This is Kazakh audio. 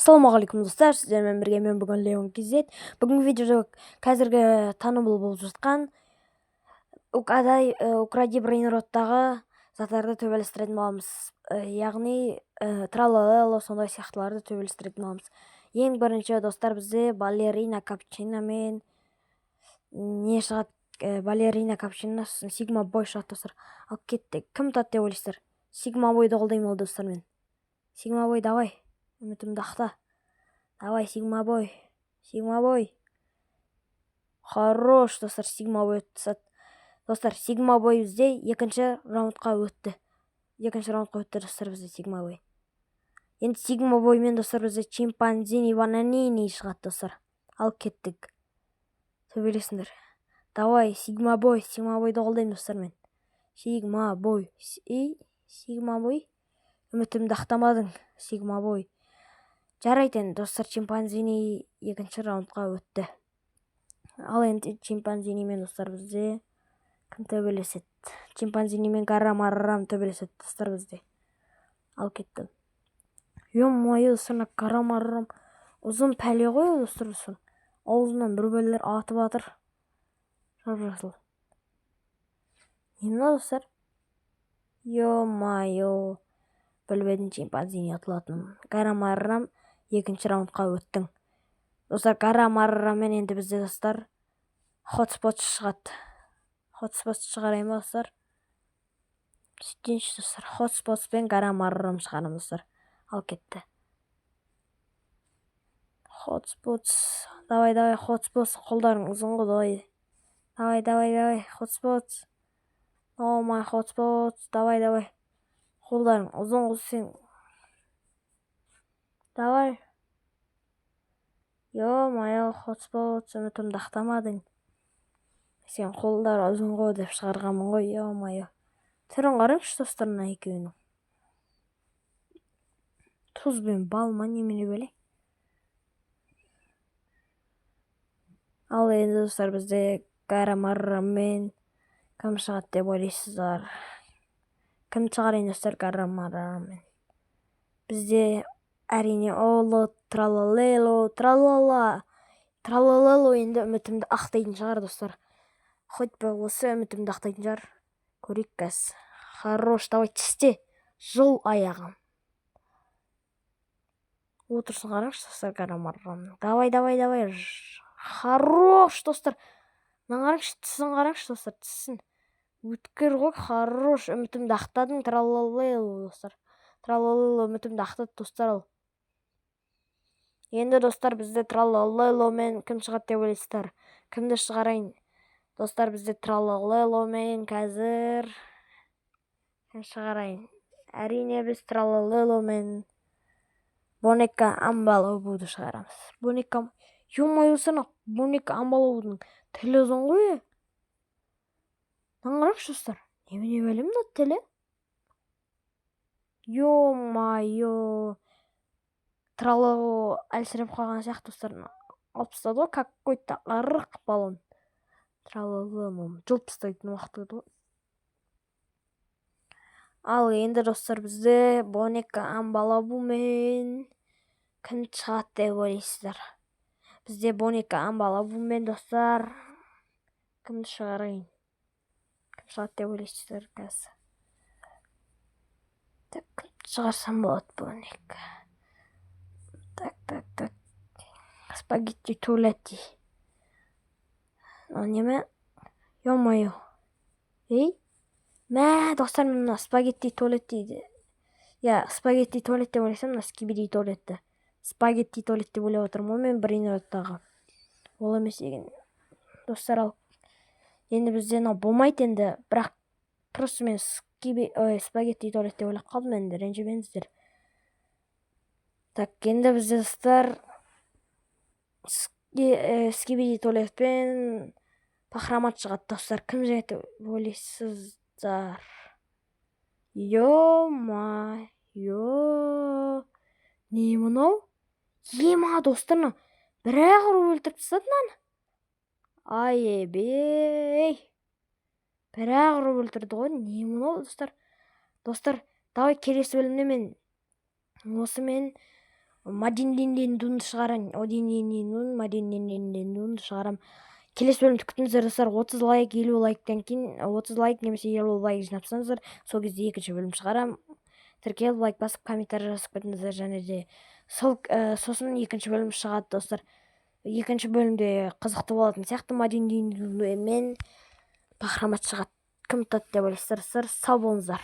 Ассалаумағалейкум достар, сіздермен бірге мен бүгін Леон Кизет. Бүгінгі видеода қазіргі танымал болып жатқан укради брейнроттағы заттарды төбелестіретін боламыз. Яғни тралалело сондай сияқтыларды төбелестіретін боламыз. Ең бірінші достар, бізде балерина капчино мен не шығады? Балерина капчино сигма бой шығады достар. Алып кеттік. Кім ұтады деп ойлайсыздар? Сигма бойды қолдаймын ол достар мен. Сигма бой, давай. Үмітімді ақта. Давай, Сигма бой. Сигма бой. Хорош, достар, Сигма бой өтті. Достар, Сигма бой бізде екінші раундқа өтті. Достар, бізде Сигма бой. Енді Сигма боймен достар бізде чимпанзини бананини шығады достар. Алып кеттік. Төбелесіңдер. Давай, Сигма бойды қолдаймын достар мен. Сигма бой. Сигма бой. Үмітімді ақтамадың, Сигма бой. Жарайтын достар, чимпанзини екінші раундқа өтті. Ал енді чимпанзини мен достар бізде кім төбелеседі? Чимпанзини мен Гарамаррам төбелеседі достар бізде. Ал кеттім. Ё-мое, достар, Гарамаррам ұзын пәле ғой достар. Аузынан бір бөлелер атып атыр. Жап-жасыл. Немді достар? Ё-мое, білбедім чимпанзини атылатын. Гарамаррам екінші раундқа өттің. Достар, Гарамаррамен енді бізде достар хотспот шығады. Хотспот шығарайын ба достар? Сөйтейінші достар, хотспот пен Гарамаррам шығарым достар. Ал кетті. Хотспот. Давай, хотспот. Қолдарың ұзын ғой. Давай, хотспот. О май хотспот. Давай. Қолдарың ұзын ғой сен. Давай. Ё-мое, хотспот, үмітімді ақтамадың. Сен қолдар ұзын ғой деп шығарғамын ғой, ё-мое. Түрін қараңызшы достарына екеуінің. Тұз бен бал ма немене бөле? Ал енді достар, бізде Гарамаррамен кім шығады деп ойлайсыздар? Кім шығарайын достар Гарамаррамен? Бізде әрине олы, тралалело, тралалело енді үмітімді ақтайтын шығар достар. Хоть бы осы үмітімді ақтайтын шығар. Көрейік кәз. Хорош, давай тісте. Жол аяғым. Отырсын қараңызшы достар Гарамаррам. Давай. Хорош достар. Қараңызшы, тісін қараңызшы достар, тісін. Өткір ғой, хорош. Үмітімді ақтадың, тралалело достар. Тралалело үмітімді ақтады достар ал. Енді достар, бізде тралалело мен кім шығады деп ойлайсыздар? Кімді шығарайын? Достар, бізде тралалело мен қазір кім шығарайын? Әрине біз тралалело мен Бонека Амбалабуды шығарамыз. Ё-мое, сана, Бонека Амбалабудың тілі ұзын ғой. Қараңызшы достар, немене бәлем мына тілі? Ё-мое, тралалело әлсіреп қалған сияқты достар. Алып тастады ғой, какой-то арық балон. Тралалело жұлып тастайтын уақыты ғой. Ал енді достар, бізде Бонека Амбалабу мен кім шығады деп ойлайсыздар? Бізде Бонека Амбалабу мен достар кімді шығарайын? Кім шығады деп ойлайсыздар қазір? Так, кімді шығарсам болады Бонека? Так. Спагетти туалетти. Неме? Ё-мое. Мә, достар, мен мына спагетти туалетти. Спагетти туалетти ойласам, мына скибиди туалетті. Спагетти туалетти ойлап отырмын мен брейнроттағы. Ол емес еген. Достар, ал. Енді бізде болмайды енді, бірақ просто мен спагетти туалетти ойлап қалдым енді, ренжімеңіздер. Так, енді бізде достар скибиди туалетпен пахрамат шығады достар. Кім жеңеді ойлайсыздар? Ё-мое. Не мынау? Ема достар, бір-ақ ұрып өлтіріп тастады мынаны. Ай-ебей. Бір-ақ ұрып өлтірді ғой. Не мынау достар? Достар, давай келесі бөлімде мен осымен Мадиндиндинду шығарам. Мадиндиндинду шығарам. Келесі бөлімді күтіңіздер достар. 30 лайк, 50 лайктан кейін 30 лайк немесе 50 лайк жинапсаңыздар, сол кезде екінші бөлім шығарам. Тіркеліп, лайк басып, комментарий жазып кетіңіздер, және де сосын екінші бөлім шығады достар. Екінші бөлімде қызықты болатын сияқты, Мадиндиндумен Пахрамат шығады. Кім ұтады деп ойлайсыздар достар? Сау болыңыздар.